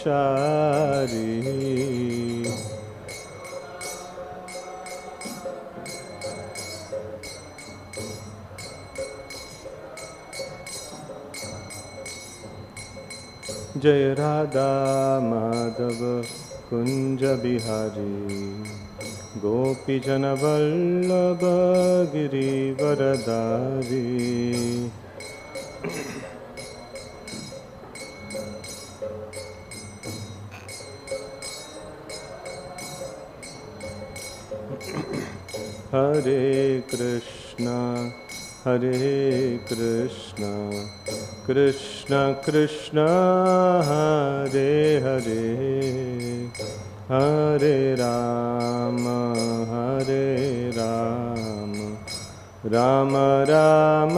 जय राधा माधव कुंज बिहारी गोपी जन वल्लभ गिरिवरधारी। हरे कृष्णा कृष्ण कृष्ण हरे हरे, हरे राम राम राम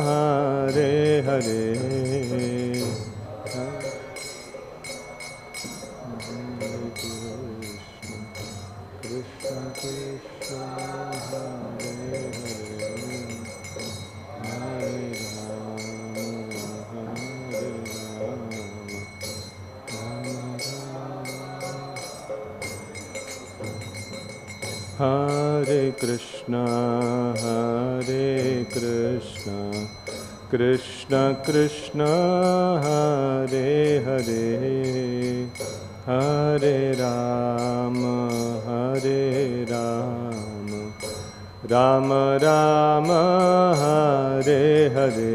हरे हरे। हरे कृष्णा कृष्ण कृष्ण हरे हरे, हरे राम राम राम हरे हरे।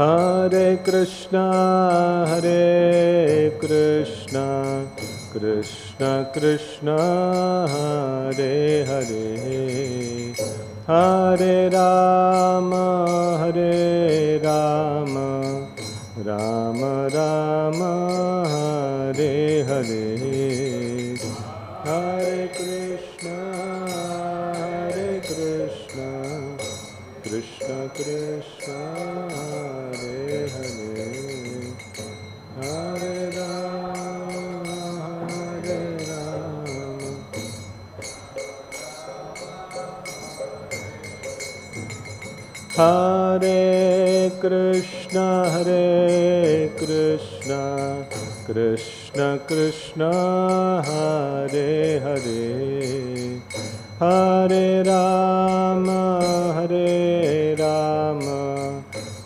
हरे कृष्णा हरे कृष्णा कृष्ण कृष्ण हरे हरे, हरे राम राम राम हरे हरे। हरे कृष्णा कृष्ण कृष्ण हरे हरे, हरे राम हरे कृष्णा कृष्ण कृष्ण हरे हरे, हरे राम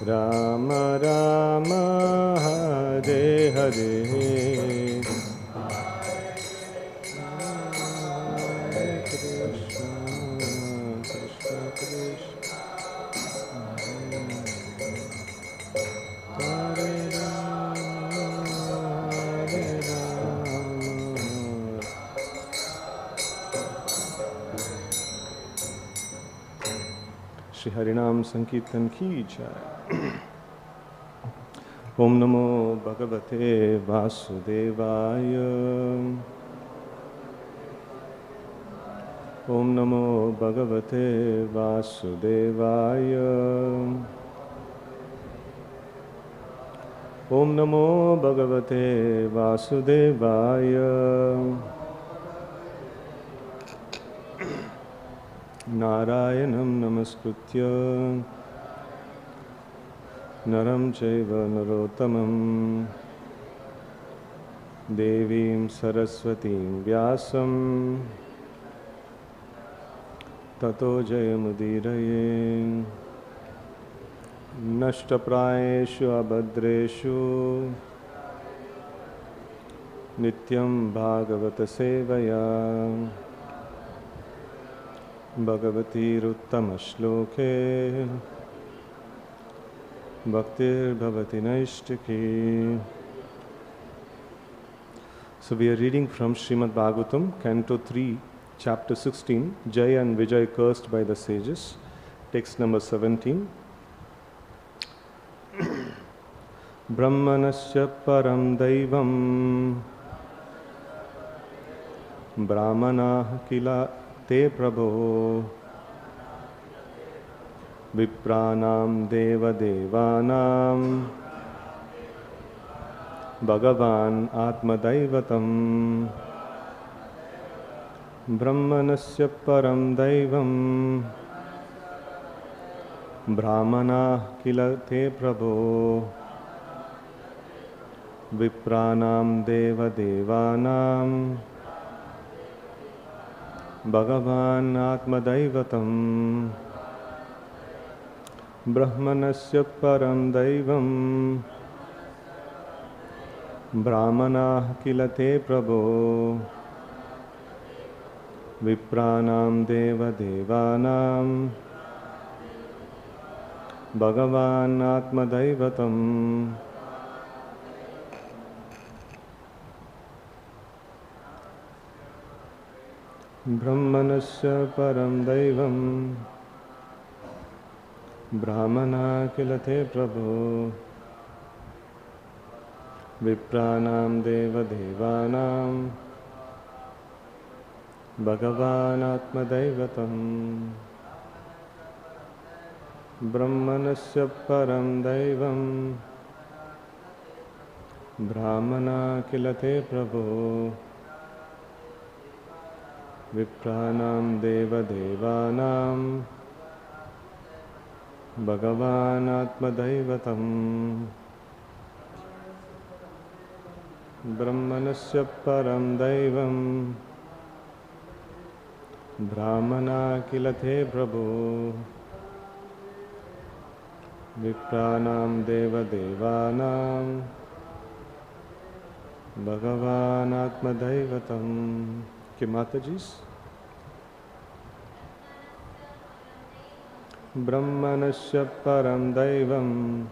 राम राम हरे हरे। श्री हरिनाम संकीर्तन की जय। ओम नमो भगवते वासुदेवाय, ओम नमो भगवते वासुदेवाय, ओम नमो भगवते वासुदेवाय। नारायणं नमस्कृत्य नरं चैव नरोत्तमं, देवीं सरस्वतीं व्यासं ततो जयमुदीरये। नष्टप्रायेषु अभद्रेषु नित्यं भागवत सेवया, भगवतीरुत्तमश्लोके भक्तिर्भवति नैष्टिकी। So we are reading from Srimad Bhagavatam, Canto 3, Chapter 16, Jay and Vijay cursed by the sages. Text number 17. Brahmaṇasya param daivam, brahmaṇāḥ kila te prabho, viprāṇāṁ deva-devānāṁ bhagavān ātma-daivatam brahmanasya param daivam brahmaṇāḥ kila te prabho viprāṇāṁ deva-devānāṁ bhagavān ātma-daivatam brahmanasya param daivam brahmaṇāḥ kila te prabho viprāṇāṁ deva-devānāṁ bhagavān ātma-daivatam brahmanasya param daivam brahmaṇāḥ kila te prabho viprāṇāṁ deva-devānāṁ bhagavān ātma-daivatam brahmanasya param daivam brahmaṇāḥ kila te prabho viprāṇāṁ deva-devānāṁ bhagavān ātma-daivatam brahmanasya param daivam brahmaṇāḥ kila te prabho viprāṇāṁ deva-devānāṁ bhagavān ātma-daivatam. Okay, Matajis. Brahmanasya param daivam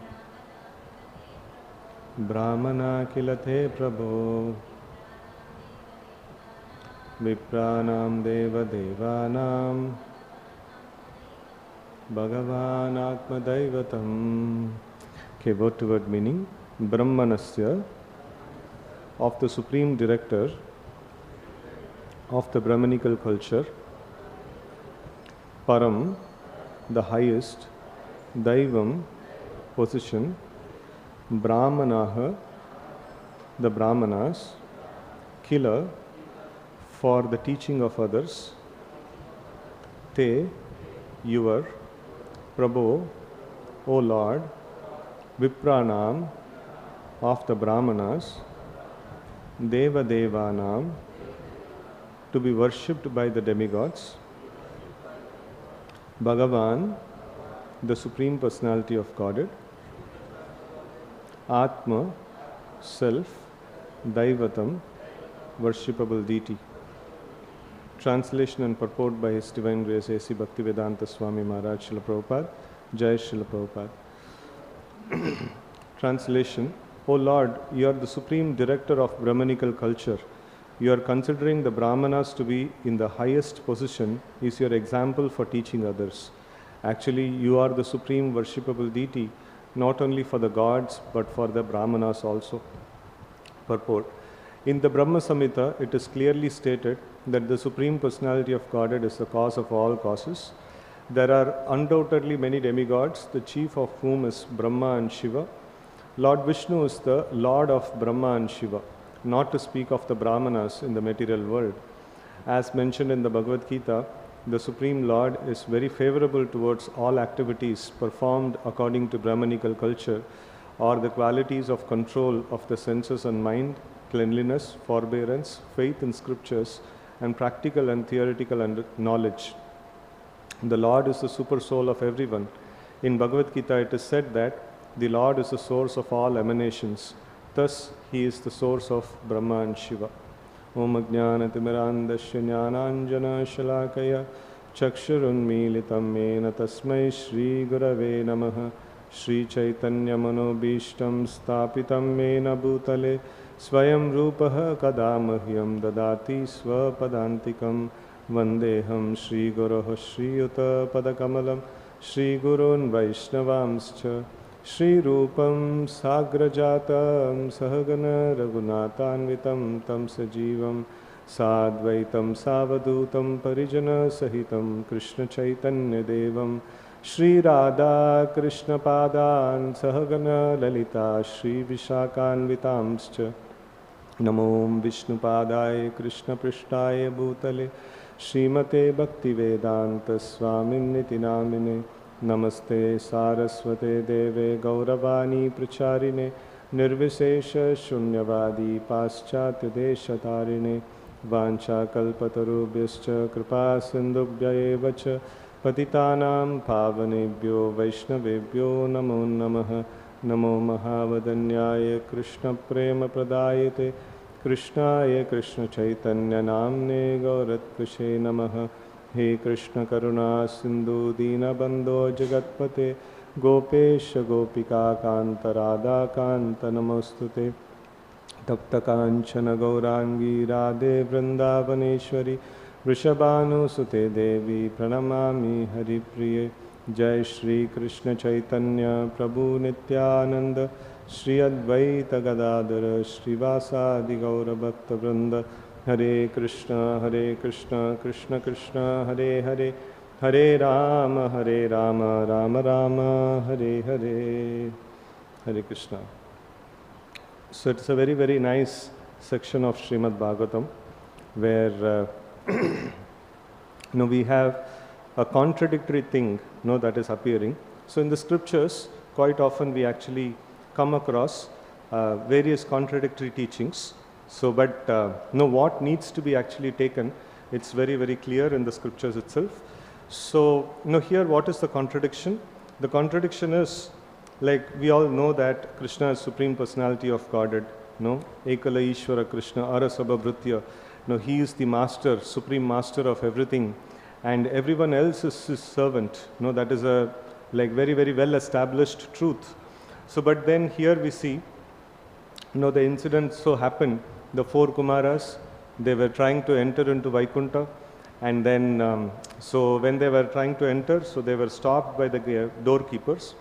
brahmaṇāḥ kila te prabho viprāṇāṁ deva-devānāṁ bhagavān ātma-daivatam. Okay, word to word meaning. Brahmanasya, of the Supreme Director of the Brahminical culture, param, the highest, daivam, position, brahmaṇāḥ, the brahmanas, kila, for the teaching of others, te, your, prabho, O Lord, viprāṇāṁ, of the brahmanas, deva-devānāṁ, to be worshipped by the demigods, Bhagavān, the Supreme Personality of Godhead, Atma, self, daivatam, worshipable deity. Translation and purport by His Divine Grace A.C. Bhaktivedanta Swami Maharaj Srila Prabhupada. Jai Srila Prabhupada. Translation. O Lord, you are the Supreme Director of Brahminical culture. You are considering the brahmanas to be in the highest position is your example for teaching others. Actually, you are the Supreme Worshipable Deity, not only for the gods, but for the brahmanas also. Purport. In the Brahma-saṁhitā, it is clearly stated that the Supreme Personality of Godhead is the cause of all causes. There are undoubtedly many demigods, the chief of whom is Brahmā and Śiva. Lord Viṣṇu is the Lord of Brahmā and Śiva, not to speak of the brahmanas in the material world. As mentioned in the Bhagavad-gītā, the Supreme Lord is very favorable towards all activities performed according to Brahminical culture, or the qualities of control of the senses and mind, cleanliness, forbearance, faith in scriptures, and practical and theoretical knowledge. The Lord is the Supersoul of everyone. In Bhagavad-gītā it is said that the Lord is the source of all emanations. Thus, He is the source of Brahma and Śiva. Om Ajnānatimirandasya Jnānāñjana Shalakaya Chakshurunmīlitam Mena Tasmai Shri Gurave Namaha Shri Chaitanya Manobhishtam Stapitam Mena Bhutale Swayam Rupaha Kadamahyam Dadati Swapadantikam Vandeham Shri Guruh Shri Yuta Padakamalam Shri Gurun Vaishnavamscha Shri Rupam Sagrajatam Sahagana Raghunatanvitam Tam Sajivam Sadvaitam Savadutam Parijana Sahitam Krishna Chaitanya Devam Shri Radha Krishna Padan Sahagana Lalita Shri Vishakhanvitamscha Namo Viṣṇu Padaya Krishna Prishtaya Bhutale Srimate Bhaktivedanta Swaminiti Namine Namaste Saraswate Deve Gauravani Pracharine Nirvishesha Shunyavadi Paschatya Deshatarine Vancha Kalpatarubhyascha Kripa Sindhubhya evacha Patitanam Pavanebhyo Vaishnavebhyo Namo Namaha Namo Mahavadanyaya Krishna Prema Pradayate Krishnaya Krishna Chaitanya Namne Gauratpashe Namaha He Krishna Karuna Sindhu Dinabandho Jagatpate Gopesha Gopika Kanta Radha Kanta Namostute Tapta Kanchana Gaurangi Radhe Vrindavaneshwari Vrishabhanu Sute Devi Pranamami Hari Priye Jai Shri Krishna Chaitanya Prabhu Nityananda Shri Advaita Gadadhara Shri Vasadi Gaura Bhakta Vrinda Hare Krishna Krishna Krishna Hare Hare Hare Rama Rama Rama Hare Hare Hare Krishna. So it's a very nice section of Srimad Bhagavatam where we have a contradictory thing that is appearing. So in the scriptures, quite often we actually come across various contradictory teachings. So, but what needs to be actually taken, it's very clear in the scriptures itself. So, here what is the contradiction? The contradiction is, like we all know that Krishna is Supreme Personality of Godhead, Ekala Ishvara Krishna Arasabha Bhritya. He is the master, supreme master of everything, and everyone else is his servant. That is a very well established truth. So, but then here we see, the incident so happened, the four Kumaras, they were trying to enter into Vaikuntha, and then, so when they were trying to enter, so they were stopped by the doorkeepers,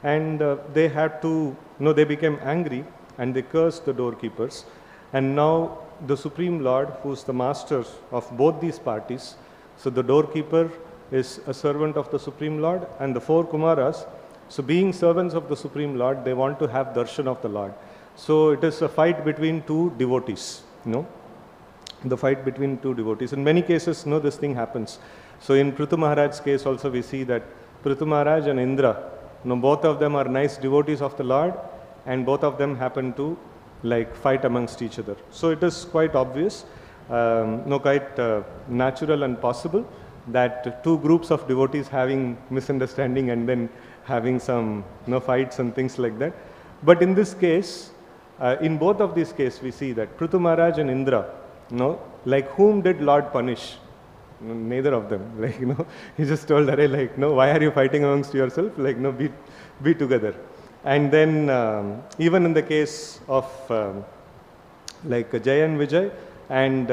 and they had to, they became angry, and they cursed the doorkeepers, and now the Supreme Lord, who is the master of both these parties, so the doorkeeper is a servant of the Supreme Lord, and the four Kumaras, so being servants of the Supreme Lord, they want to have darshan of the Lord. So it is a fight between two devotees, the fight between two devotees. In many cases, this thing happens. So in Prithu Maharaj's case also we see that Prithu Maharaj and Indra, both of them are nice devotees of the Lord, and both of them happen to fight amongst each other. So it is quite obvious, quite natural and possible that two groups of devotees having misunderstanding and then having some fights and things like that. But in this case, in both of these cases, we see that Prithu Maharaj and Indra, whom did Lord punish? Neither of them. He just told, why are you fighting amongst yourself? Be together. And then even in the case of Jay and Vijay and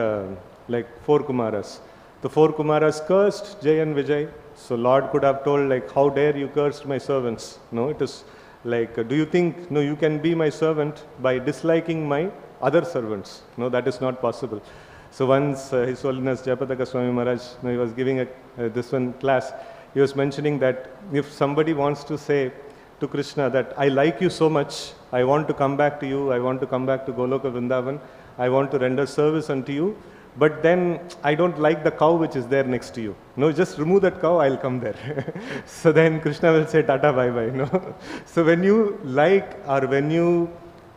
four Kumaras. The four Kumaras cursed Jay and Vijay. So Lord could have told how dare you curse my servants? It is do you think you can be my servant by disliking my other servants? That is not possible. So once His Holiness Jayapataka Swami Maharaj, he was giving this one class, he was mentioning that if somebody wants to say to Krishna that I like you so much, I want to come back to you, I want to come back to Goloka Vrindavan, I want to render service unto you, but then I don't like the cow which is there next to you. Just remove that cow, I'll come there. So then Krishna will say tata bye bye. So when you or when you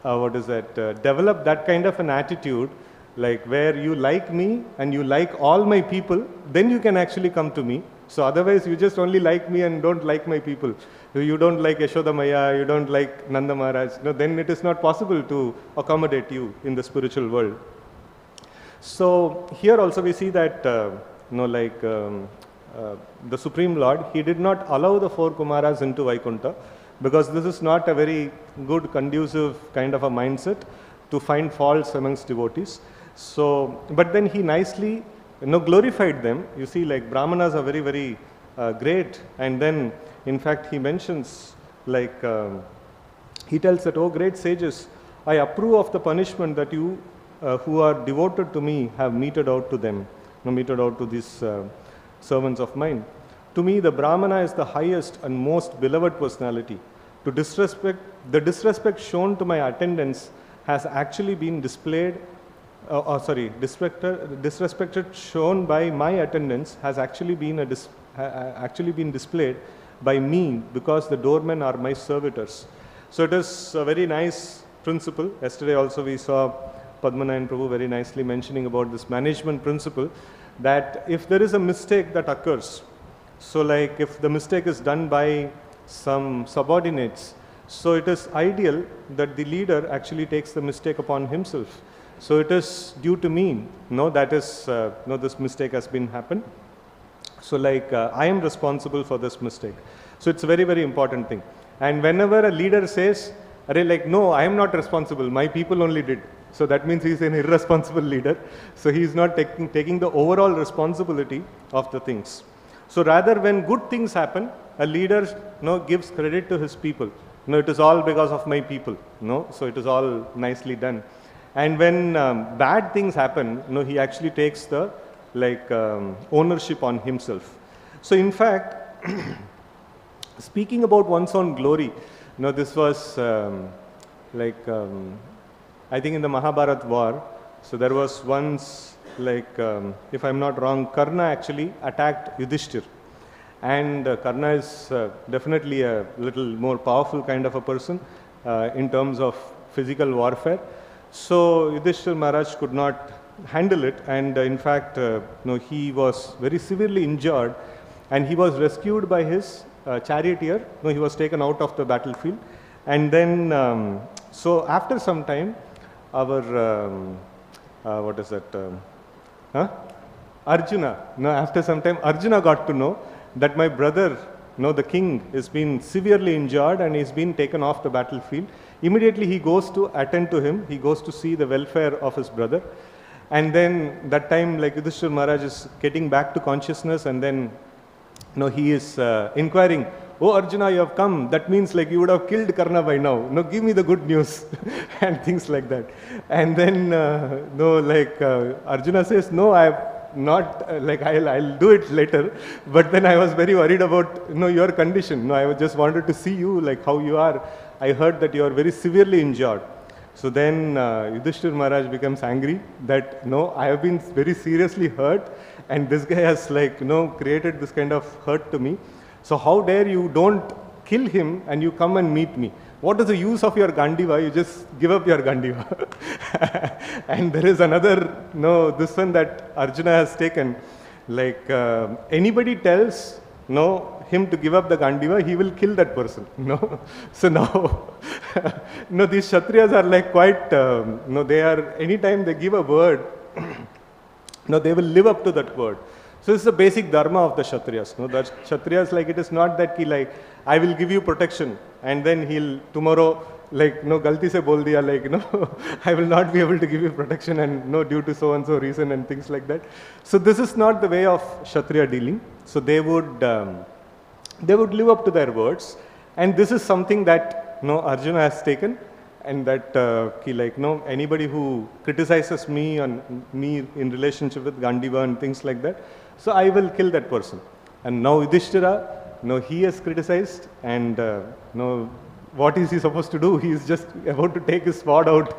develop that kind of an attitude, where you like me and you like all my people, then you can actually come to me. So otherwise you just only like me and don't like my people. You don't like Yashoda Maya, you don't like Nanda Maharaj, then it is not possible to accommodate you in the spiritual world. So here also we see that the Supreme Lord, he did not allow the four Kumaras into Vaikuntha, because this is not a very good conducive kind of a mindset to find faults amongst devotees. So, but then he nicely glorified them. You see, Brahmanas are very great, and then in fact he mentions he tells that, oh great sages, I approve of the punishment that you who are devoted to me have meted out to them, meted out to these servants of mine. To me, the Brahmana is the highest and most beloved personality. The disrespect shown to my attendants has actually been disrespected shown by my attendants has actually been displayed by me, because the doormen are my servitors. So it is a very nice principle. Yesterday also we saw Padmanarayan Prabhu very nicely mentioning about this management principle, that if there is a mistake that occurs, so like if the mistake is done by some subordinates, so it is ideal that the leader actually takes the mistake upon himself. So it is due to me, that is, this mistake has been happened. So like I am responsible for this mistake. So it's a very, very important thing. And whenever a leader says, no, I am not responsible, my people only did. So that means he is an irresponsible leader. So he is not taking the overall responsibility of the things. So rather, when good things happen, a leader gives credit to his people. It is all because of my people. So it is all nicely done. And when bad things happen, he actually takes the ownership on himself. So in fact, speaking about one's own glory, this was I think in the Mahabharata war. So there was once, if I'm not wrong, Karna actually attacked Yudhishthir. And Karna is definitely a little more powerful kind of a person in terms of physical warfare. So Yudhishthir Maharaj could not handle it, and in fact, he was very severely injured, and he was rescued by his charioteer. He was taken out of the battlefield, and then so after some time, our Arjuna. After some time, Arjuna got to know that my brother, the king, is been severely injured and is been taken off the battlefield. Immediately he goes to attend to him. He goes to see the welfare of his brother. And then that time, Yudhishthira Maharaj is getting back to consciousness, and then he is inquiring, "Oh Arjuna, you have come. That means you would have killed Karna by now. Give me the good news," and things like that. And then Arjuna says, "No, I have not. I'll do it later. But then I was very worried about your condition. I just wanted to see you, how you are. I heard that you are very severely injured." So then Yudhishthira Maharaj becomes angry that I have been very seriously hurt, and this guy has created this kind of hurt to me. So how dare you don't kill him and you come and meet me? What is the use of your Gandiva? You just give up your Gandiva. And there is another, this one that Arjuna has taken. Anybody tells him to give up the Gandiva, he will kill that person. So now, these Kshatriyas are quite, they are, anytime they give a word, they will live up to that word. So this is the basic dharma of the Kshatriyas. The Kshatriyas, it is not that I will give you protection, and then he'll tomorrow, galti se bol diya, I will not be able to give you protection, and due to so and so reason and things like that. So this is not the way of Kshatriya dealing. So they would live up to their words, and this is something that Arjuna has taken, and that anybody who criticizes me and me in relationship with Gandiva and things like that, so I will kill that person. And now Yudhishthira, he has criticized, and what is he supposed to do? He is just about to take his sword out.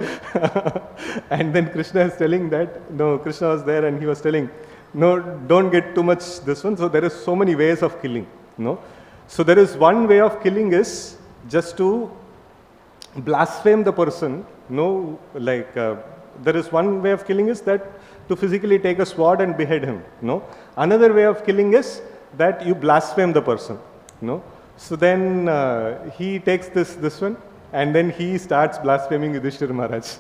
And then Krishna is telling that, Krishna was there and he was telling, don't get too much this one. So there is so many ways of killing. So there is one way of killing is just to blaspheme the person. There is one way of killing is that to physically take a sword and behead him. Another way of killing is that you blaspheme the person. So then he takes this one, and then he starts blaspheming Yudhishthira Maharaj.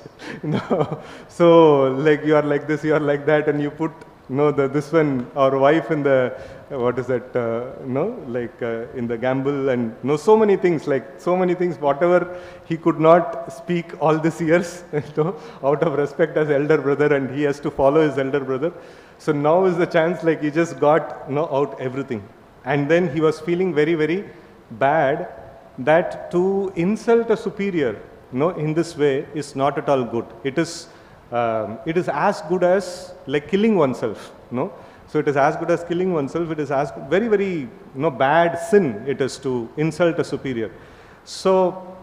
So you are like this, you are like that, and you put this one, our wife in the in the gamble, and so many things, whatever he could not speak all these years, out of respect as elder brother, and he has to follow his elder brother. So now is the chance, he just got out everything. And then he was feeling very, very bad that to insult a superior, in this way is not at all good. It is as good as killing oneself. So it is as good as killing oneself. It is as very, very bad sin it is to insult a superior. So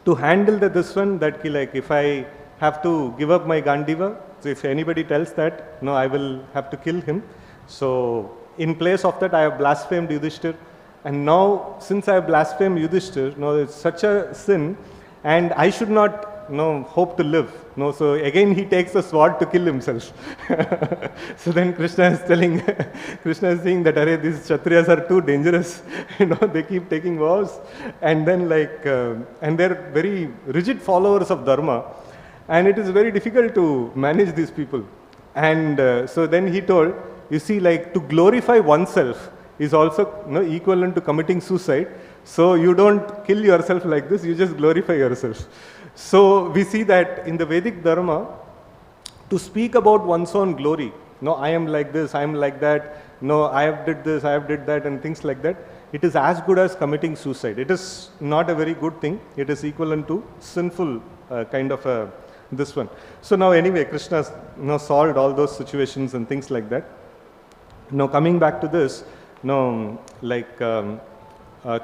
to handle this one, that like if I have to give up my Gandiva, so if anybody tells that, no, I will have to kill him. So in place of that, I have blasphemed Yudhishthir. And now, since I have blasphemed Yudhishthir, it's such a sin, and I should not hope to live. So again he takes a sword to kill himself. So then Krishna is telling, Krishna is saying that these Kshatriyas are too dangerous. They keep taking vows, and then and they're very rigid followers of Dharma, and it is very difficult to manage these people. And so then he told, you see, to glorify oneself is also equivalent to committing suicide. So you don't kill yourself like this, you just glorify yourself. So we see that in the Vedic Dharma, to speak about one's own glory, I am like this, I am like that, I have did this, I have did that, and things like that, it is as good as committing suicide. It is not a very good thing. It is equivalent to sinful kind of this one. So now anyway, Krishna solved all those situations and things like that. Now coming back to this,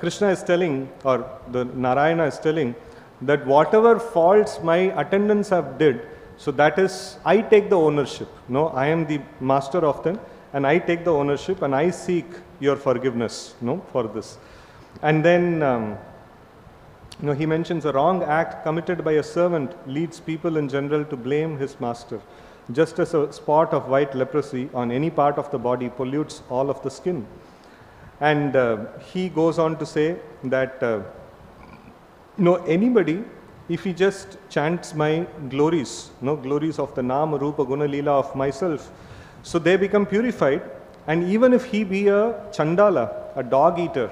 Krishna is telling, or the Narayana is telling, that whatever faults my attendants have did, so that is, I take the ownership. I am the master of them, and I take the ownership, and I seek your forgiveness, for this. And then, he mentions a wrong act committed by a servant leads people in general to blame his master, just as a spot of white leprosy on any part of the body pollutes all of the skin. And he goes on to say that anybody, if he just chants my glories, glories of the Nama, Rupa, Guna, Lila of myself, so they become purified. And even if he be a Chandala, a dog eater,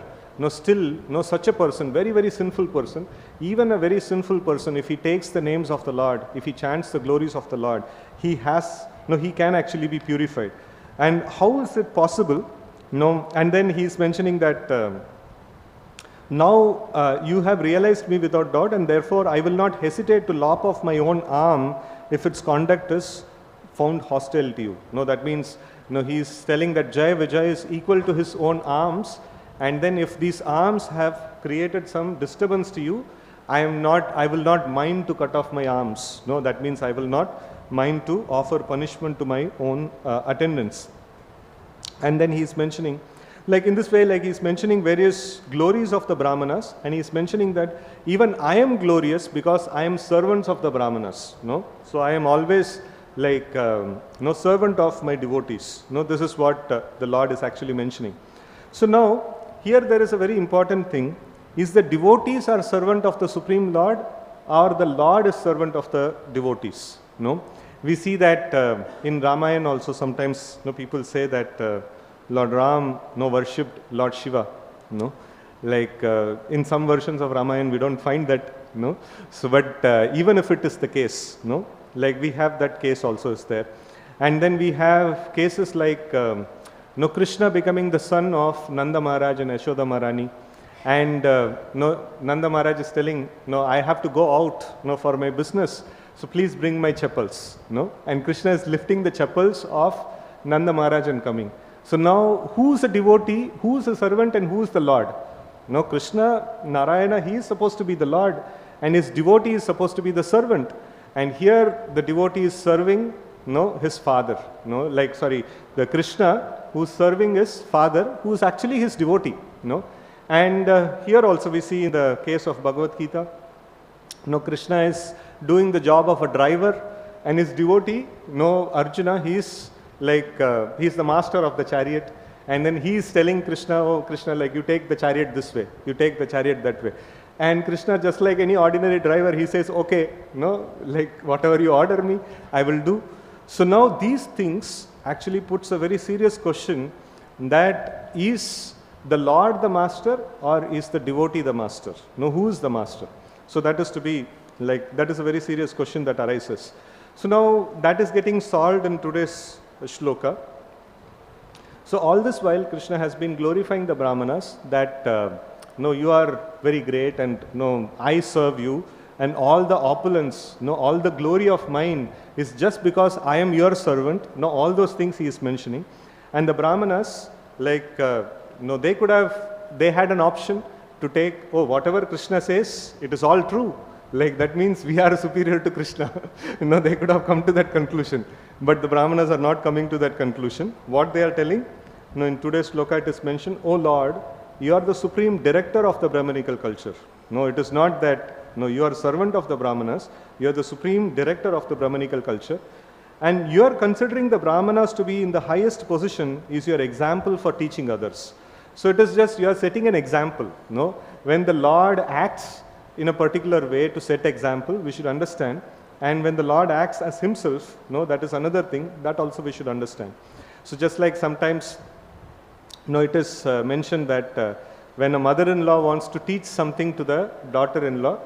still, such a person, very, very sinful person, even a very sinful person, if he takes the names of the Lord, if he chants the glories of the Lord, he can actually be purified. And how is it possible? And then he is mentioning that now you have realized me without doubt, and therefore I will not hesitate to lop off my own arm if its conduct is found hostile to you. That means he is telling that Jaya Vijay is equal to his own arms, and then if these arms have created some disturbance to you, I will not mind to cut off my arms. That means I will not mind to offer punishment to my own attendants. And then he is mentioning, in this way, he is mentioning various glories of the Brahmanas, and he is mentioning that even I am glorious because I am servants of the Brahmanas. So I am always servant of my devotees. This is what the Lord is actually mentioning. So now, here there is a very important thing. Is the devotees are servant of the Supreme Lord, or the Lord is servant of the devotees? We see that in Ramayana also sometimes people say that Lord Ram worshipped Lord Shiva. In some versions of Ramayana we don't find that. So, but even if it is the case, we have that case also is there. And then we have cases like Krishna becoming the son of Nanda Maharaj and Yashoda Maharani. And Nanda Maharaj is telling, I have to go out for my business. So please bring my chappals. And Krishna is lifting the chappals of Nanda Maharaj and coming. So now, who is a devotee, who is a servant, and who is the Lord? Krishna, Narayana, he is supposed to be the Lord, and his devotee is supposed to be the servant. And here, the devotee is serving, his father. The Krishna who is serving his father, who is actually his devotee. And here also we see in the case of Bhagavad-gītā, Krishna is doing the job of a driver, and his devotee, Arjuna, he is he is the master of the chariot, and then he is telling Krishna, oh Krishna, you take the chariot this way, you take the chariot that way. And Krishna, just like any ordinary driver, he says, okay, whatever you order me, I will do. So now these things actually puts a very serious question, that is the Lord the master, or is the devotee the master? Who is the master? So that is to be that is a very serious question that arises. So now that is getting solved in today's shloka. So all this while Krishna has been glorifying the Brahmanas, that you are very great, and I serve you, and all the opulence, all the glory of mine is just because I am your servant. All those things he is mentioning. And the brahmanas, like, they had an option to take, oh, whatever Krishna says, it is all true. Like, that means we are superior to Krishna. They could have come to that conclusion. But the brahmanas are not coming to that conclusion. What they are telling, in today's sloka it is mentioned, oh Lord, you are the supreme director of the Brahminical culture. No, it is not that, you are servant of the brahmanas, you are the supreme director of the Brahminical culture. And you are considering the brahmanas to be in the highest position is your example for teaching others. So it is just, you are setting an example. When the Lord acts in a particular way to set example, we should understand. And when the Lord acts as himself, that is another thing, that also we should understand. So just like sometimes, it is mentioned that when a mother-in-law wants to teach something to the daughter-in-law,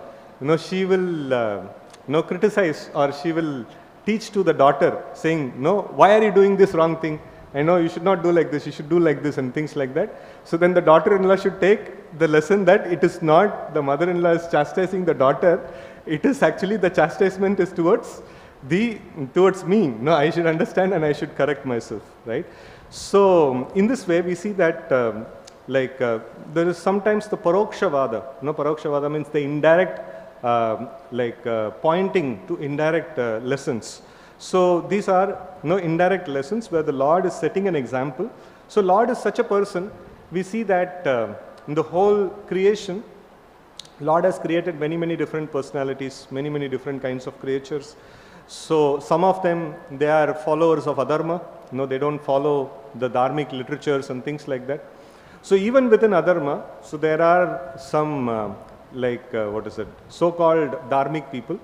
she will criticize, or she will teach to the daughter saying, why are you doing this wrong thing? I know you should not do like this, you should do like this, and things like that. So then the daughter-in-law should take the lesson that it is not the mother-in-law is chastising the daughter, it is actually the chastisement is towards me. I should understand and I should correct myself, right? So in this way we see that there is sometimes the parokshavada. Parokshavada means the indirect, pointing to indirect lessons. So these are indirect lessons where the Lord is setting an example. So Lord is such a person. We see that in the whole creation, Lord has created many, many different personalities, many, many different kinds of creatures. So some of them, they are followers of adharma. They don't follow the dharmic literatures and things like that. So even within adharma, so there are some so-called dharmic people.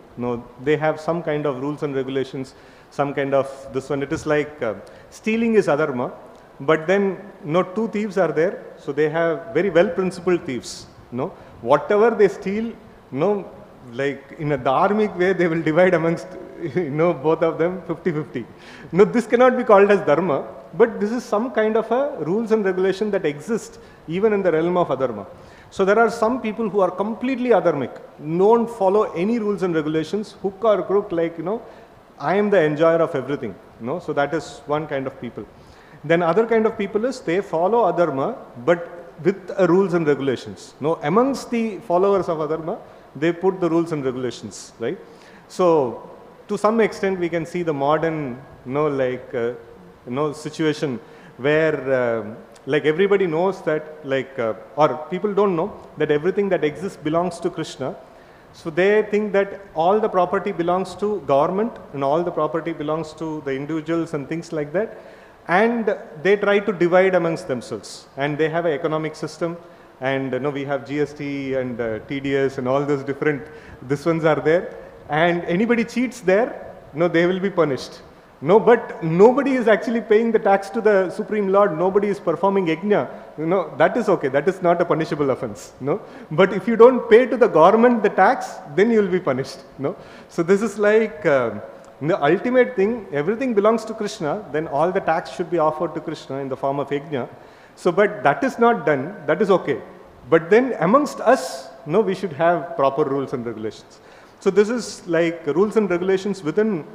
They have some kind of rules and regulations, some kind of this one. It is like stealing is adharma, but then two thieves are there, so they have very well-principled thieves. Whatever they steal, like in a dharmic way, they will divide amongst both of them 50-50. This cannot be called as dharma, but this is some kind of a rules and regulation that exist even in the realm of adharma. So there are some people who are completely adharmic, don't follow any rules and regulations, hook or crook, like, I am the enjoyer of everything. So that is one kind of people. Then other kind of people is they follow adharma, but with rules and regulations. Amongst the followers of adharma, they put the rules and regulations, right? So to some extent we can see the modern situation where like everybody knows that, or people don't know that everything that exists belongs to Krishna. So they think that all the property belongs to government and all the property belongs to the individuals and things like that. And they try to divide amongst themselves. And they have an economic system, and we have GST and TDS and all those different, this ones are there. And anybody cheats there, they will be punished. But nobody is actually paying the tax to the Supreme Lord, nobody is performing yajna, that is okay, that is not a punishable offense, But if you don't pay to the government the tax, then you will be punished, So this is like the ultimate thing, everything belongs to Krishna, then all the tax should be offered to Krishna in the form of yajna. So, but that is not done, that is okay. But then amongst us, we should have proper rules and regulations. So this is like rules and regulations within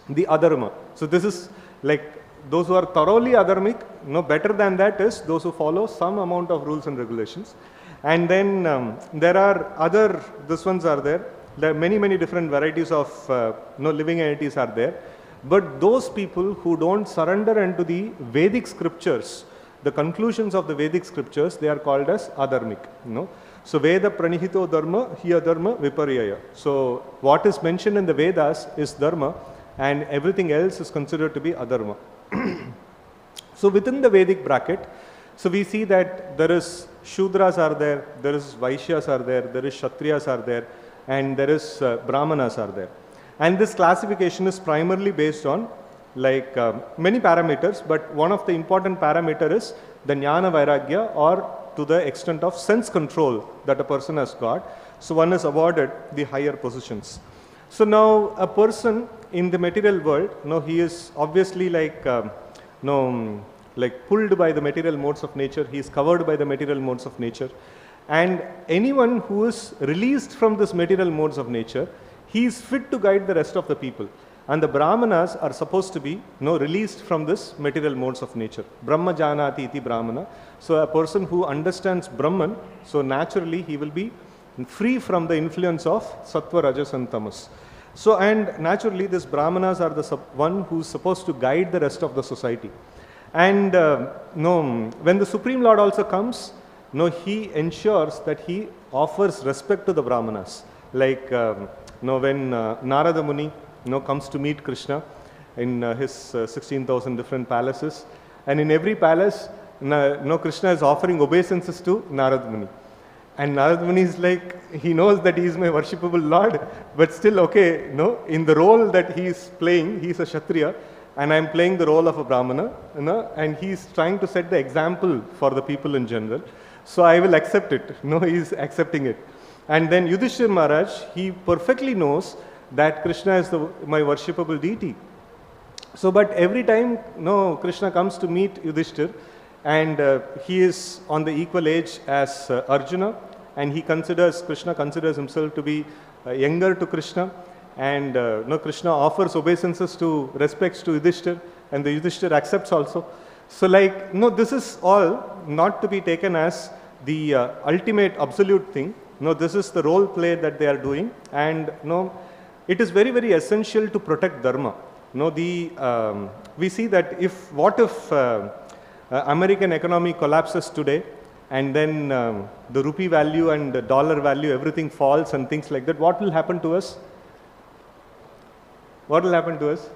the adharma. So this is like those who are thoroughly adharmic, better than that is those who follow some amount of rules and regulations. And then there are other, this ones are there. There are many, many different varieties of living entities are there. But those people who don't surrender into the Vedic scriptures, the conclusions of the Vedic scriptures, they are called as adharmic. So Veda pranihito dharma, hiya dharma viparyaya. So what is mentioned in the Vedas is dharma, and everything else is considered to be adharma. So within the Vedic bracket, so we see that there is Shudras are there, there is Vaishyas are there, there is Kshatriyas are there, and there is Brahmanas are there. And this classification is primarily based on many parameters, but one of the important parameter is the jnana vairagya, or to the extent of sense control that a person has got. So one is awarded the higher positions. So now a person in the material world, he is obviously pulled by the material modes of nature, he is covered by the material modes of nature. And anyone who is released from this material modes of nature, he is fit to guide the rest of the people. and the brahmanas are supposed to be released from this material modes of nature. Brahma janati iti brahmana. So a person who understands Brahman, so naturally he will be free from the influence of sattva, rajas and tamas. So, and naturally these brahmanas are the one who is supposed to guide the rest of the society. And when the Supreme Lord also comes, he ensures that he offers respect to the brahmanas. Like when Narada Muni comes to meet Krishna in his 16,000 different palaces, and in every palace Krishna is offering obeisances to Narada Muni. And Narada Muni is like, he knows that he is my worshipable Lord, but still okay, in the role that he is playing, he is a Kshatriya, and I am playing the role of a Brahmana, and he is trying to set the example for the people in general. So I will accept it. He is accepting it. And then Yudhishthira Maharaj, he perfectly knows that Krishna is my worshipable deity. So, but every time, Krishna comes to meet Yudhishthira, and he is on the equal age as Arjuna, and Krishna considers himself to be younger to Krishna, and Krishna offers obeisances to respects to Yudhishthira, and the Yudhishthira accepts also. So like, this is all not to be taken as the ultimate absolute thing. This is the role play that they are doing, and it is very, very essential to protect dharma. We see that what if American economy collapses today, and then the rupee value and the dollar value, everything falls and things like that, what will happen to us? What will happen to us?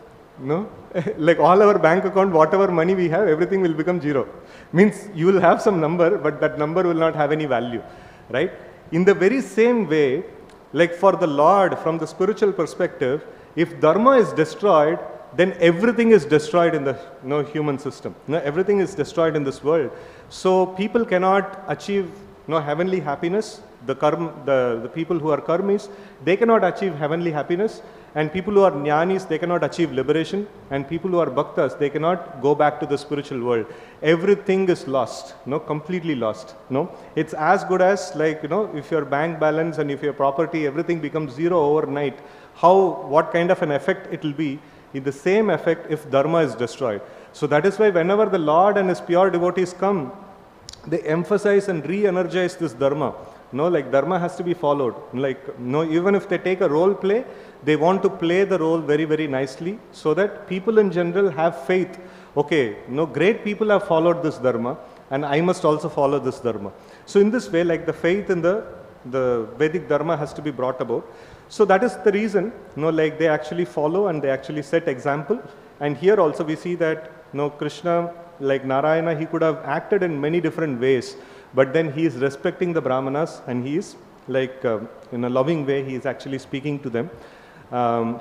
Like all our bank account, whatever money we have, everything will become zero. Means you will have some number, but that number will not have any value, right? In the very same way, like for the Lord, from the spiritual perspective, if dharma is destroyed, then everything is destroyed in the human system. Everything is destroyed in this world. So people cannot achieve heavenly happiness. The people who are karmis, they cannot achieve heavenly happiness, and people who are jnanis, they cannot achieve liberation, and people who are bhaktas, they cannot go back to the spiritual world. Everything is lost, completely lost. It's as good as like if your bank balance and if your property, everything becomes zero overnight. What kind of an effect it will be? In the same effect if dharma is destroyed. So that is why whenever the Lord and his pure devotees come, they emphasize and re-energize this dharma. Like dharma has to be followed. Like even if they take a role play, they want to play the role very, very nicely, so that people in general have faith. Okay, great people have followed this dharma, and I must also follow this dharma. So in this way, like the faith in the Vedic dharma has to be brought about. So that is the reason, like they actually follow and they actually set example. And here also we see that, Krishna, like Narayana, he could have acted in many different ways, but then he is respecting the brahmanas, and he is like, in a loving way, he is actually speaking to them.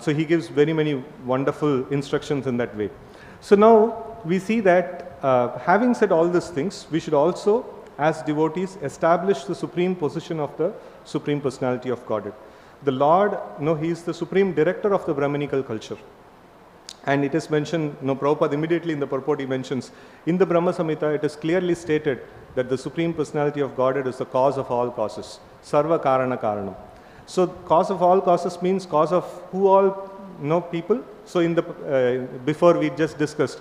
So he gives very many wonderful instructions in that way. So now we see that having said all these things, we should also, as devotees, establish the supreme position of the Supreme Personality of Godhead. The Lord, he is the supreme director of the Brahminical culture. And it is mentioned, Prabhupada immediately in the purport he mentions, in the Brahma-saṁhitā it is clearly stated that the Supreme Personality of Godhead is the cause of all causes. Sarva karana karanam. So cause of all causes means cause of who all people. So in the before we just discussed,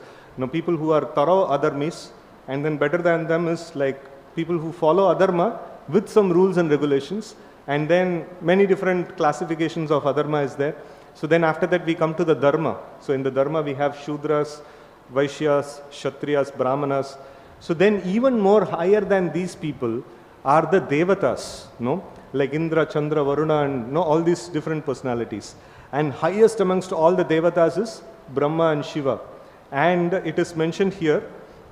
people who are thorough adharmis, and then better than them is like people who follow adharma with some rules and regulations. And then many different classifications of adharma is there. So then after that we come to the dharma. So in the dharma we have Shudras, Vaishyas, Kshatriyas, Brahmanas. So then even more higher than these people are the devatas, like Indra, Chandra, Varuna, and all these different personalities. And highest amongst all the devatas is Brahmā and Śiva. And it is mentioned here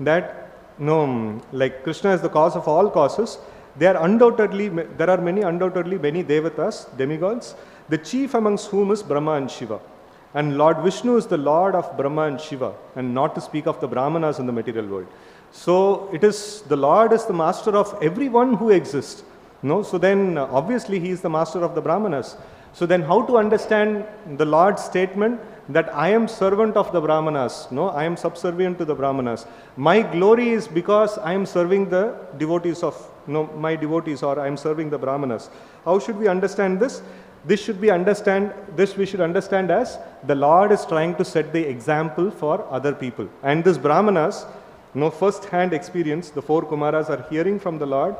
that like Krishna is the cause of all causes. There are undoubtedly many devatas, demigods, the chief amongst whom is Brahmā and Śiva. And Lord Viṣṇu is the Lord of Brahmā and Śiva, and not to speak of the brahmanas in the material world. So it is, the Lord is the master of everyone who exists. So then obviously he is the master of the brahmanas. So then how to understand the Lord's statement that I am servant of the brahmanas, I am subservient to the brahmanas. My glory is because I am serving the devotees of my devotees, or I am serving the brahmanas. How should we understand this? This we should understand as the Lord is trying to set the example for other people. And this brahmanas, first-hand experience, the 4 Kumaras are hearing from the Lord,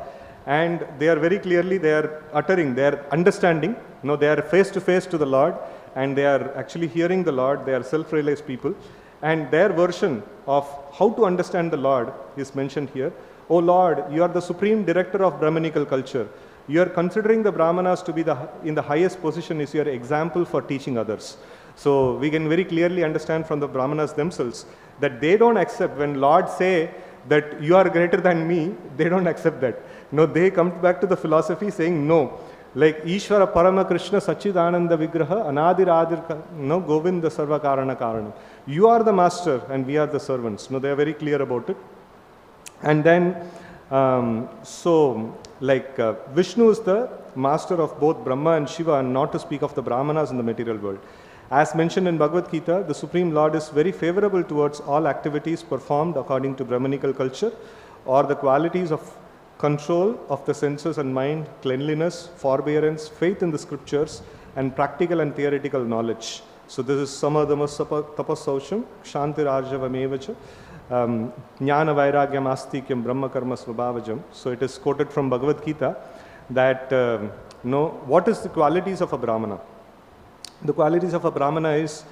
and they are very clearly, they are uttering, they are understanding, they are face to face to the Lord, and they are actually hearing the Lord, they are self-realized people. And their version of how to understand the Lord is mentioned here. Oh Lord, you are the supreme director of Brahminical culture. You are considering the brahmanas to be in the highest position is your example for teaching others. So we can very clearly understand from the brahmanas themselves that they don't accept when Lord say that you are greater than me, they don't accept that. They come back to the philosophy saying no. Like Ishvara Parama Krishna Sachidananda Vigraha Anadiradir Govinda Sarva Karana Karanam. You are the master and we are the servants. They are very clear about it. And then Viṣṇu is the master of both Brahmā and Śiva, and not to speak of the brahmanas in the material world. As mentioned in Bhagavad-gītā, the Supreme Lord is very favorable towards all activities performed according to Brahminical culture, or the qualities of control of the senses and mind, cleanliness, forbearance, faith in the scriptures, and practical and theoretical knowledge. So this is samadama tapasausham, kshantirarjavamevacha, jnana vairagyam astikyam brahma karma svabhavajam. So it is quoted from Bhagavad-gītā that what is the qualities of a brahmana? The qualities of a brahmana is,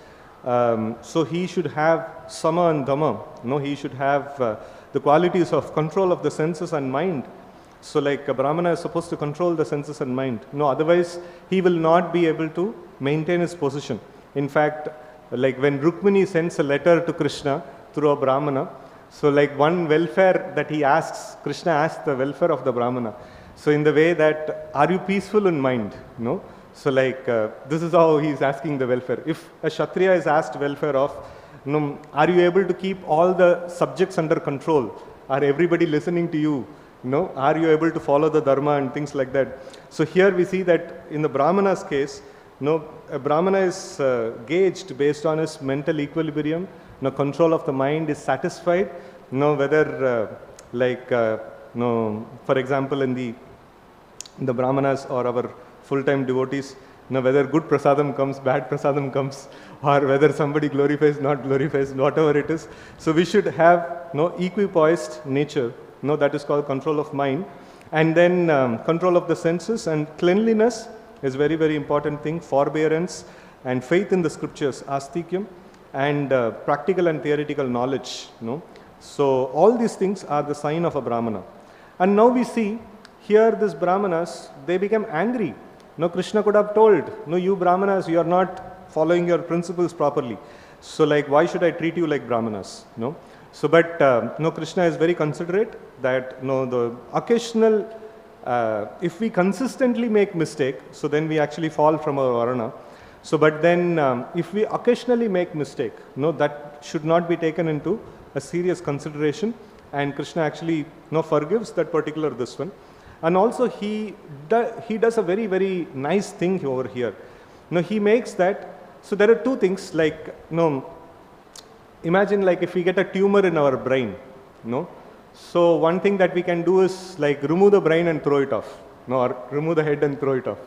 so he should have sama and dhamma. He should have the qualities of control of the senses and mind. So like a brahmana is supposed to control the senses and mind. Otherwise he will not be able to maintain his position. In fact, like when Rukmini sends a letter to Krishna through a brahmana, so like one welfare that he asks, Krishna asks the welfare of the brahmana. So in the way that, are you peaceful in mind? So like this is how he is asking the welfare. If a Kshatriya is asked welfare of, are you able to keep all the subjects under control? Are everybody listening to you? Are you able to follow the dharma and things like that? So here we see that in the brahmana's case, a brahmana is gauged based on his mental equilibrium. Control of the mind is satisfied. Whether for example in the brahmanas or our full-time devotees, whether good prasadam comes, bad prasadam comes, or whether somebody glorifies, not glorifies, whatever it is. So we should have equipoised nature. That is called control of mind. And then control of the senses, and cleanliness is very, very important thing. Forbearance and faith in the scriptures, astikyam, and practical and theoretical knowledge. So all these things are the sign of a brahmana. And now we see here these brahmanas, they become angry. Krishna could have told, you brahmanas, you are not following your principles properly. So like, why should I treat you like brahmanas? So but Krishna is very considerate that the occasional, if we consistently make mistake, so then we actually fall from our varana. So but then if we occasionally make mistake, that should not be taken into a serious consideration, and Krishna actually forgives that particular this one. And also he does a very, very nice thing over here. He makes that, so there are two things, like, imagine like if we get a tumor in our brain, so one thing that we can do is like remove the brain and throw it off, or remove the head and throw it off.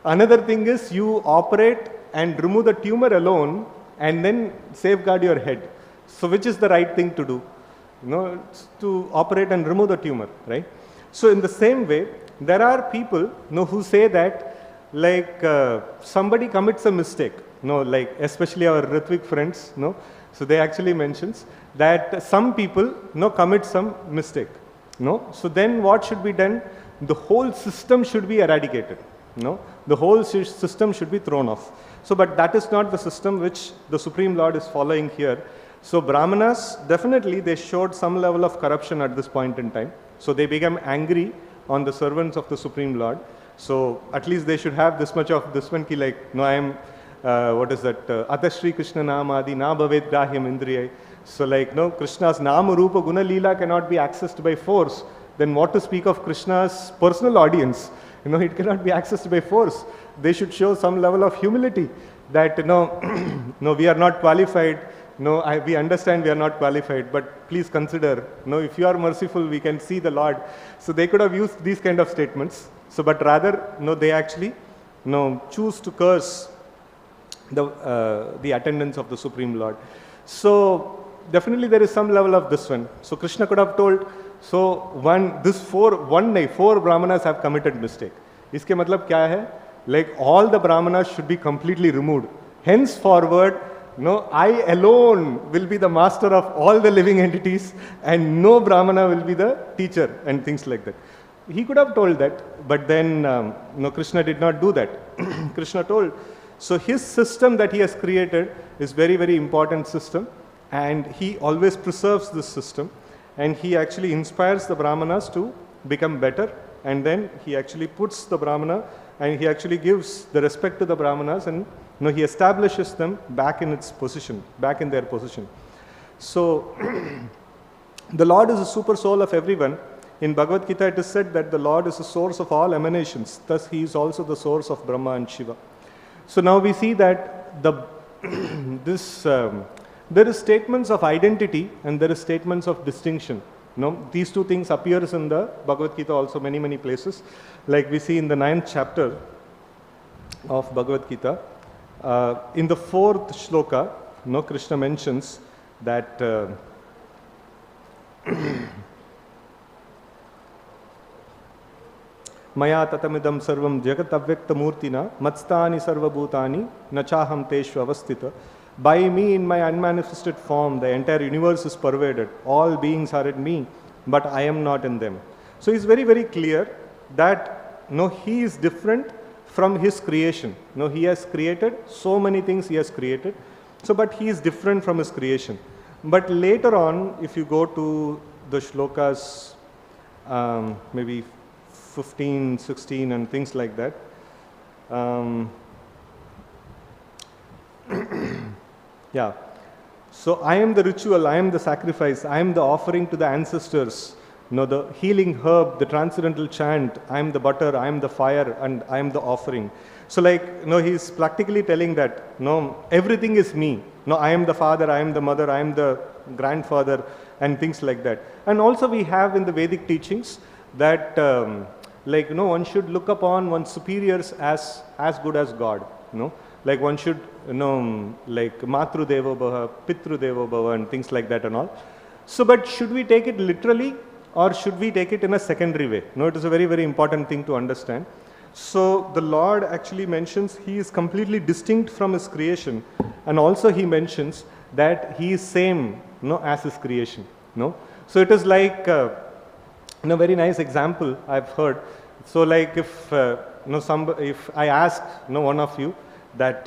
Another thing is you operate and remove the tumor alone and then safeguard your head. So which is the right thing to do? It's to operate and remove the tumor, right? So in the same way, there are people who say that like somebody commits a mistake, like especially our Ritvik friends, so they actually mentions that some people commit some mistake. So then what should be done? The whole system should be eradicated. The whole system should be thrown off. So but that is not the system which the Supreme Lord is following here. So brahmanas, definitely they showed some level of corruption at this point in time. So they became angry on the servants of the Supreme Lord. So at least they should have this much of this one ki like, I am, what is that? Atashri Krishna Namadi na bhavet grahyam indriyai. So like, Krishna's Nama Rupa Guna Leela cannot be accessed by force. Then what to speak of Krishna's personal audience? It cannot be accessed by force. They should show some level of humility that, we are not qualified. no, we understand we are not qualified, but please consider, no, if you are merciful, we can see the Lord. So they could have used these kind of statements. So, but rather, no, they actually, no, choose to curse the attendance of the Supreme Lord. So definitely there is some level of this one. So Krishna could have told, so four brahmanas have committed mistake. Iske matlab kya hai? Like all the brahmanas should be completely removed. Henceforward, no, I alone will be the master of all the living entities and no brahmana will be the teacher and things like that. He could have told that, but then no, Krishna did not do that. Krishna told, so his system that he has created is very, very important system, and he always preserves this system, and he actually inspires the brahmanas to become better, and then he actually puts the brahmana and he actually gives the respect to the brahmanas, and he establishes them back in its position, back in their position. So the Lord is the super soul of everyone. In Bhagavad-gītā it is said that the Lord is the source of all emanations, thus he is also the source of Brahmā and Śiva. So now we see that there is statements of identity and there is statements of distinction. These two things appears in the Bhagavad-gītā also many places. Like we see in the 9th chapter of Bhagavad-gītā, in the 4th shloka, Krishna mentions that Maya tatamidam sarvam jagat avyaktamurtina matstani sarvabhutani nachaham teshu avasthita. By me in my unmanifested form, the entire universe is pervaded. All beings are in me, but I am not in them. So it's very, very clear that he is different from his creation. He has created so many things he has created. So, but he is different from his creation. But later on, if you go to the shlokas, maybe 15, 16 and things like that. Yeah. So I am the ritual, I am the sacrifice, I am the offering to the ancestors, the healing herb, the transcendental chant, I am the butter, I am the fire, and I am the offering. So like, he's practically telling that, everything is me. I am the father, I am the mother, I am the grandfather, and things like that. And also we have in the Vedic teachings that one should look upon one's superiors as good as God. Like one should, like matru devo bhava, pitru devo bhava, and things like that and all. So, but should we take it literally or should we take it in a secondary way? It is a very, very important thing to understand. So the Lord actually mentions he is completely distinct from his creation, and also he mentions that he is same, as his creation. So it is like very nice example I've heard. So like if if I ask one of you that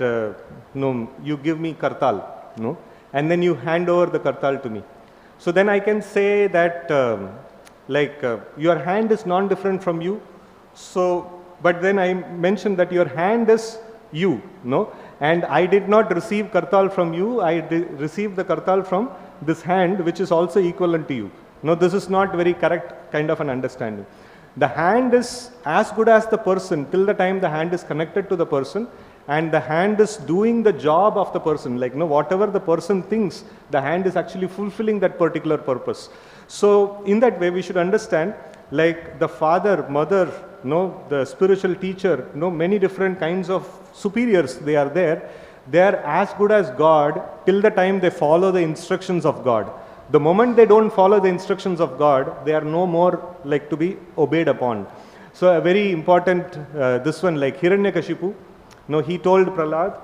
you give me kartal, and then you hand over the kartal to me. So then I can say that your hand is non-different from you. So, but then I mentioned that your hand is you, and I did not receive kartal from you. I received the kartal from this hand, which is also equivalent to you. This is not very correct kind of an understanding. The hand is as good as the person till the time the hand is connected to the person, and the hand is doing the job of the person. Like whatever the person thinks, the hand is actually fulfilling that particular purpose. So in that way we should understand, like the father, mother, the spiritual teacher, many different kinds of superiors they are there. They are as good as God till the time they follow the instructions of God. The moment they don't follow the instructions of God, they are no more like to be obeyed upon. So a very important, this one, like Hiranyakashipu, he told Prahlad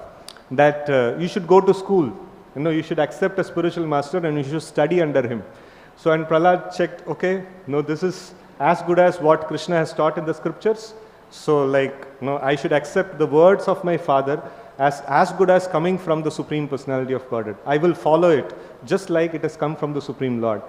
that you should go to school, you should accept a spiritual master and you should study under him. So and Prahlad checked, okay, this is as good as what Krishna has taught in the scriptures. So like, I should accept the words of my father as good as coming from the Supreme Personality of Godhead. I will follow it just like it has come from the Supreme Lord.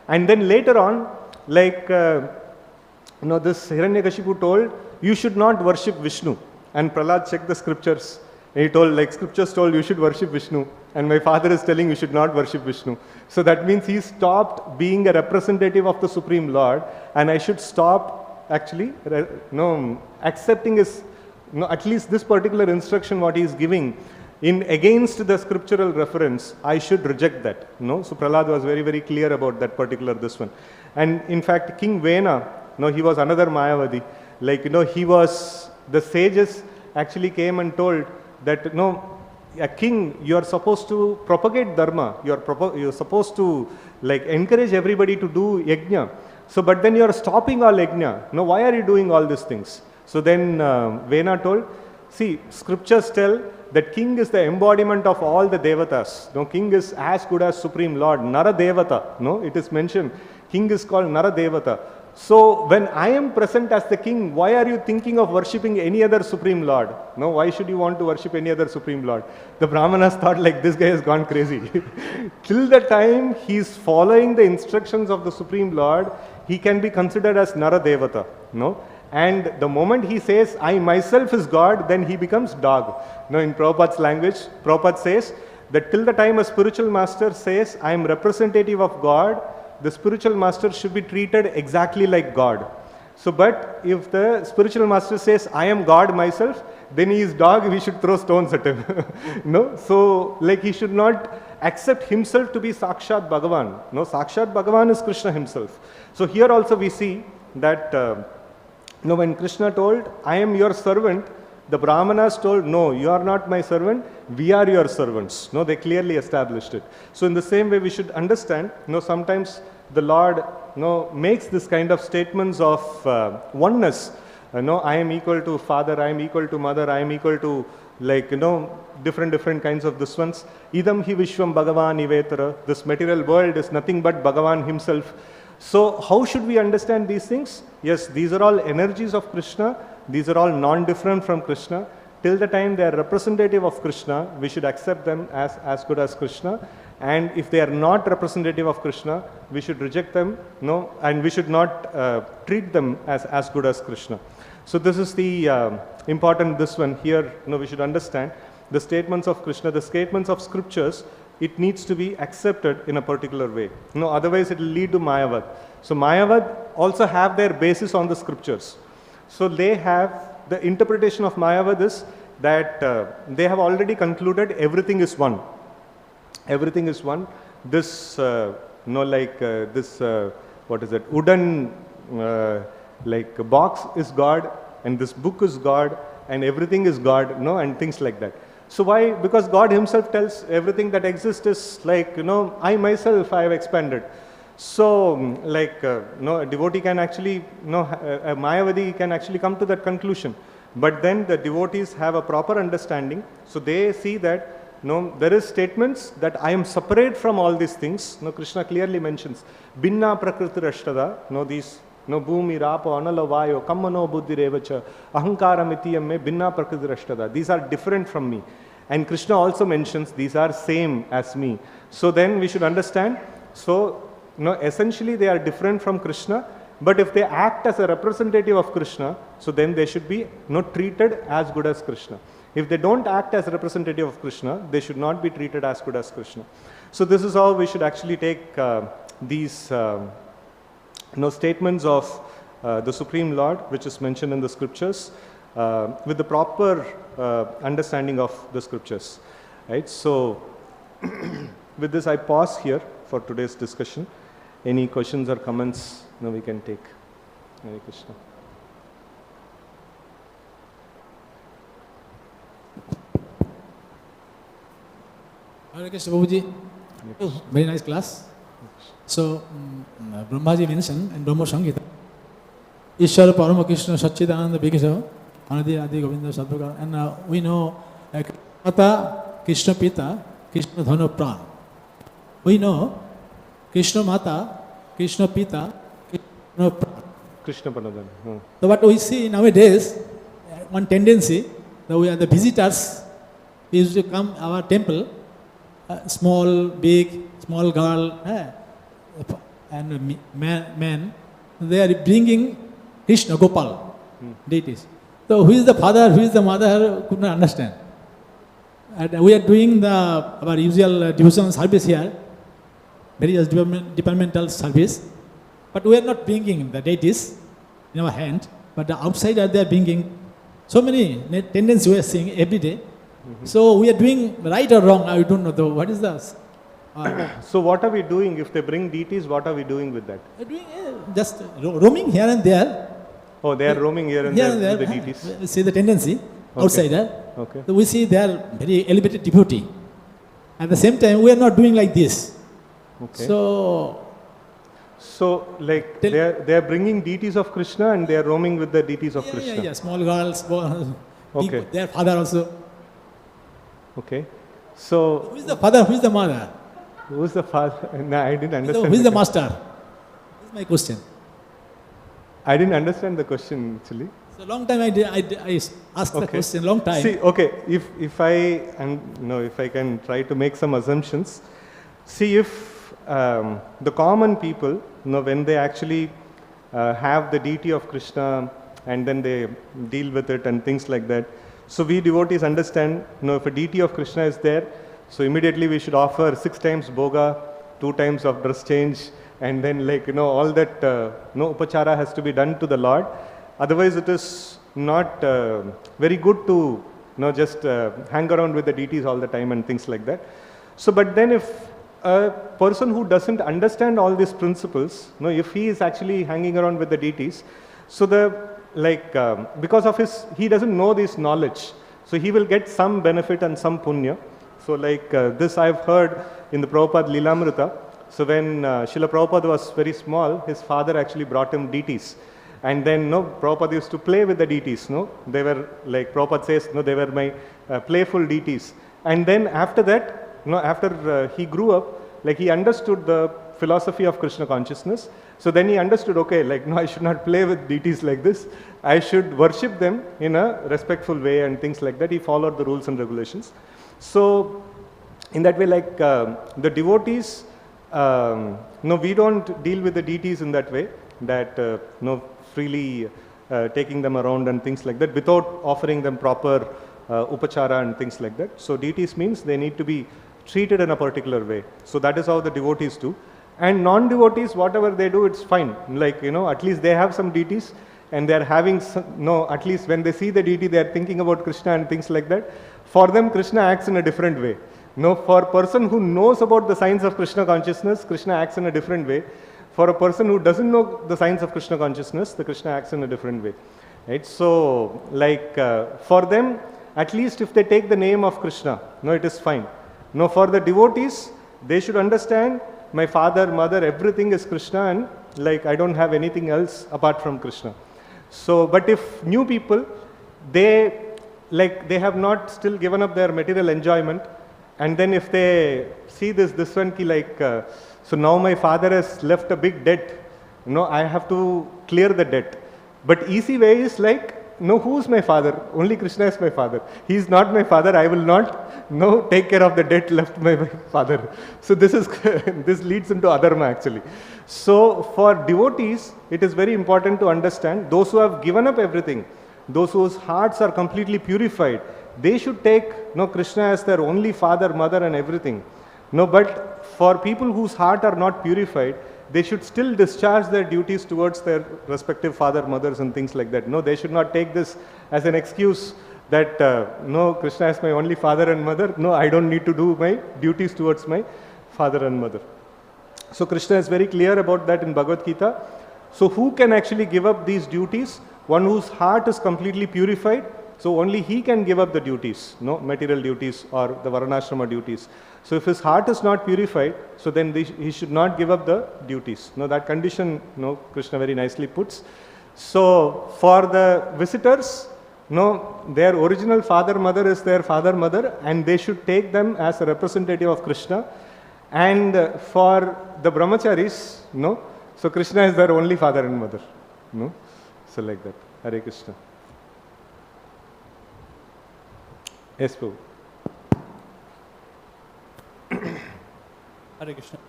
And then later on, like, this Hiranyakashipu told, you should not worship Viṣṇu. And Prahlad checked the scriptures. And he told, like, scriptures told you should worship Viṣṇu. And my father is telling you should not worship Viṣṇu. So that means he stopped being a representative of the Supreme Lord. And I should stop actually, accepting his, at least this particular instruction what he is giving in against the scriptural reference, I should reject that. No, so Prahlad was very, very clear about that particular this one. And in fact, King Vena, no, he was another Mayavadi. Like, he was, the sages actually came and told that, a king, you are supposed to propagate dharma. You're supposed to like encourage everybody to do yajna. So, but then you are stopping all yajna. No, why are you doing all these things? So then Vena told, see, scriptures tell that king is the embodiment of all the devatas. No, king is as good as Supreme Lord, Nara Devata. No, it is mentioned, king is called Nara Devata. So when I am present as the king, why are you thinking of worshipping any other Supreme Lord? No, why should you want to worship any other Supreme Lord? The Brahmanas thought like, this guy has gone crazy. Till the time he is following the instructions of the Supreme Lord, he can be considered as Nara Devata. No? And the moment he says, I myself is God, then he becomes dog. Now in Prabhupada's language, Prabhupada says that till the time a spiritual master says, I am representative of God, the spiritual master should be treated exactly like God. So, but if the spiritual master says, I am God myself, then he is dog, we should throw stones at him. No? So, like he should not accept himself to be Sakshat Bhagavan. No, Sakshat Bhagavan is Krishna himself. So here also we see that when Krishna told, I am your servant, the Brahmanas told, no, you are not my servant, we are your servants. No, they clearly established it. So in the same way we should understand, sometimes the Lord makes this kind of statements of oneness. I am equal to father, I am equal to mother, I am equal to different kinds of this ones. Idam hi vishwam bhagavan ivetara. This material world is nothing but Bhagavan himself. So how should we understand these things? Yes, these are all energies of Krishna. These are all non-different from Krishna. Till the time they are representative of Krishna, we should accept them as good as Krishna. And if they are not representative of Krishna, we should reject them, and we should not treat them as good as Krishna. So this is the important this one here, we should understand. The statements of Krishna, the statements of scriptures, it needs to be accepted in a particular way. Otherwise it will lead to Mayavad. So Mayavad also have their basis on the scriptures. So they have, the interpretation of Mayavad is that they have already concluded everything is one. Everything is one. This, what is it, wooden box is God, and this book is God, and everything is God, and things like that. So why? Because God himself tells everything that exists is like, I myself, I have expanded. So, a devotee can actually, a Mayavadi can actually come to that conclusion. But then the devotees have a proper understanding. So they see that, there is statements that I am separate from all these things. Krishna clearly mentions, Binna prakriti rashtada, these, bhumi, rapo, anala, vayo, kammano, buddhi, revacha, ahankara, mitiyam me, binna prakriti rashtada. These are different from me. And Krishna also mentions these are same as me. So then we should understand, essentially they are different from Krishna, but if they act as a representative of Krishna, so then they should be treated as good as Krishna. If they don't act as a representative of Krishna, they should not be treated as good as Krishna. So this is how we should actually take these statements of the Supreme Lord, which is mentioned in the scriptures, with the proper understanding of the scriptures. Right? So with this I pause here for today's discussion. Any questions or comments we can take. Hare Krishna. Hare Krishna, Prabhuji. Very nice class. So, Brahmaji mentioned in Brahma-saṁhitā, Ishvara Parama Krishna Satchidananda Bhikkhava, Anadi Adi Govinda Sadhukara. And we know Mata, Krishna Pita, Krishna Dhana Pran. We know Krishna Mata, Krishna Pita, Krishna Pran. Krishna Panadana. So what we see nowadays, one tendency, that we are the visitors, used to come our temple, small, big, small girl, and man, they are bringing Krishna, Gopal, deities. So who is the father, who is the mother, could not understand. And we are doing our usual devotional service here, various departmental service, but we are not bringing the deities in our hand, but the outsider they are bringing so many tendencies we are seeing every day. So we are doing right or wrong, I don't know though. What is the... So what are we doing if they bring deities? What are we doing with that? we are doing just roaming here and there. Oh, they are roaming here and there with the deities. We see the tendency outside there. Okay. So we see they are very elevated devotee. At the same time, we are not doing like this. Okay. So like they are bringing deities of Krishna and they are roaming with the deities of Krishna. Yeah, small girls, Okay. their father also. Okay. So Who is the father? Who is the mother? who is the father? No, I didn't understand. Who is the master? This is my question. I didn't understand the question actually. So long time I asked the question. Long time. See, okay, if I can try to make some assumptions. See, if the common people, when they actually have the deity of Krishna and then they deal with it and things like that. So we devotees understand, if a deity of Krishna is there, so immediately we should offer 6 times bhoga, 2 times of dress change, and then all that upachara has to be done to the Lord. Otherwise it is not very good to just hang around with the deities all the time and things like that. So but then if a person who doesn't understand all these principles, if he is actually hanging around with the deities, so because of he doesn't know this knowledge, so he will get some benefit and some punya. So this I've heard in the Prabhupada Lilamrita. So when Srila Prabhupada was very small, his father actually brought him deities. And then Prabhupada used to play with the deities. They were Prabhupada says, they were my playful deities. And then after that, after he grew up, he understood the philosophy of Krishna consciousness. So then he understood, I should not play with deities like this. I should worship them in a respectful way and things like that. He followed the rules and regulations. So in that way, the devotees, we don't deal with the deities in that way, that freely taking them around and things like that without offering them proper upachara and things like that. So deities means they need to be treated in a particular way. So that is how the devotees do. And non-devotees, whatever they do, it's fine. At least they have some deities and they are having at least when they see the deity, they are thinking about Krishna and things like that. For them, Krishna acts in a different way. For a person who knows about the science of Krishna consciousness, Krishna acts in a different way. For a person who doesn't know the science of Krishna consciousness, the Krishna acts in a different way. Right? So, for them, at least if they take the name of Krishna, it is fine. For the devotees, they should understand my father, mother, everything is Krishna, and I don't have anything else apart from Krishna. So, but if new people, they have not still given up their material enjoyment, and then if they see this one, so now my father has left a big debt, I have to clear the debt. But easy way is who's my father? Only Krishna is my father. He is not my father. I will not take care of the debt left by my father. So this leads into adharma actually. So for devotees, it is very important to understand those who have given up everything, those whose hearts are completely purified, they should take Krishna as their only father, mother and everything. But for people whose heart are not purified, they should still discharge their duties towards their respective father, mothers and things like that. They should not take this as an excuse that Krishna is my only father and mother. I don't need to do my duties towards my father and mother. So Krishna is very clear about that in Bhagavad-gītā. So who can actually give up these duties? One whose heart is completely purified. So only he can give up the duties, material duties or the varnashrama duties. So if his heart is not purified, so then he should not give up the duties. That condition, Krishna very nicely puts. So for the visitors, their original father, mother is their father, mother, and they should take them as a representative of Krishna. And for the brahmacharis, so Krishna is their only father and mother. So like that. Hare Krishna. Yes, Prabhu. Hare Krishna.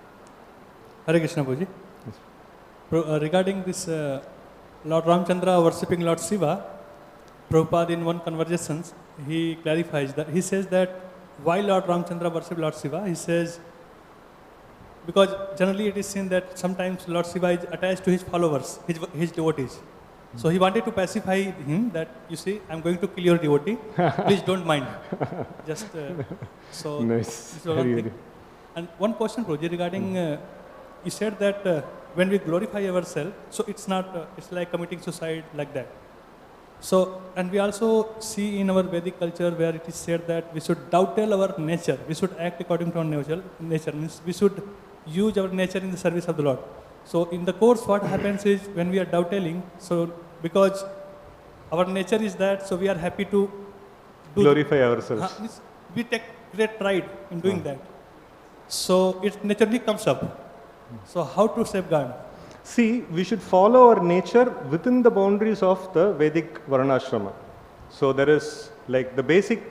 Hare Krishna, Prabhuji. Yes. Regarding this Lord Ramchandra worshipping Lord Shiva, Prabhupada in one conversation, he clarifies that, he says that why Lord Ramchandra worshipped Lord Shiva, he says, because generally it is seen that sometimes Lord Shiva is attached to his followers, his devotees. So he wanted to pacify him that, you see, I'm going to kill your devotee, please don't mind. Just so Nice. this is one thing. And one question, Prabhuji, regarding you said that when we glorify ourselves, so it's not it's like committing suicide like that. So, and we also see in our Vedic culture where it is said that we should dovetail our nature, we should act according to our nature, means we should use our nature in the service of the Lord. So in the course what happens is when we are dovetailing, so because our nature is that, so we are happy to Glorify ourselves. we take great pride in doing that. So it naturally comes up. So how to safeguard? See, we should follow our nature within the boundaries of the Vedic Varnashrama. So there is like the basic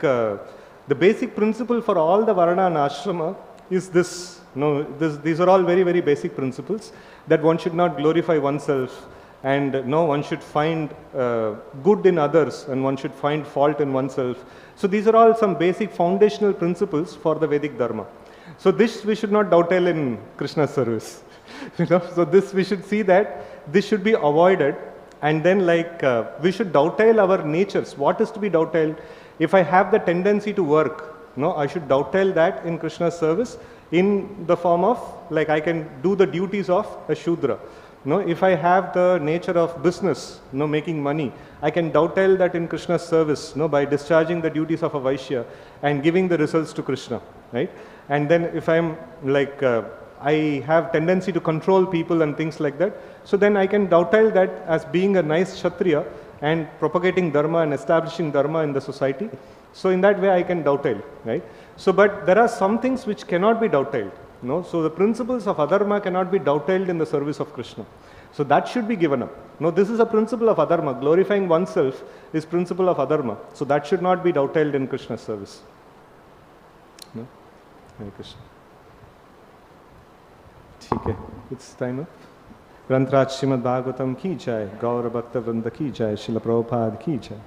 principle for all the Varna and Ashrama is this. These are all very, very basic principles that one should not glorify oneself, and one should find good in others and one should find fault in oneself. So these are all some basic foundational principles for the Vedic Dharma. So this we should not dovetail in Krishna's service. So this we should see that this should be avoided, and then we should dovetail our natures. What is to be dovetailed? If I have the tendency to work, I should dovetail that in Krishna's service in the form of I can do the duties of a Shudra. If I have the nature of business, making money, I can dovetail that in Krishna's service, by discharging the duties of a Vaishya and giving the results to Krishna, right? And then if I'm I have tendency to control people and things like that, so then I can dovetail that as being a nice Kshatriya and propagating Dharma and establishing Dharma in the society. So in that way I can dovetail, right? So but there are some things which cannot be dovetailed. So the principles of adharma cannot be dovetailed in the service of Krishna. So that should be given up. This is a principle of adharma. Glorifying oneself is principle of adharma. So that should not be dovetailed in Krishna's service. Hare Krishna. ठीक है, it's time up. ग्रंथराज Shrimad Bhagavatam की जय, गौर भक्त वृंद की जय, श्रील प्रभुपाद की जय.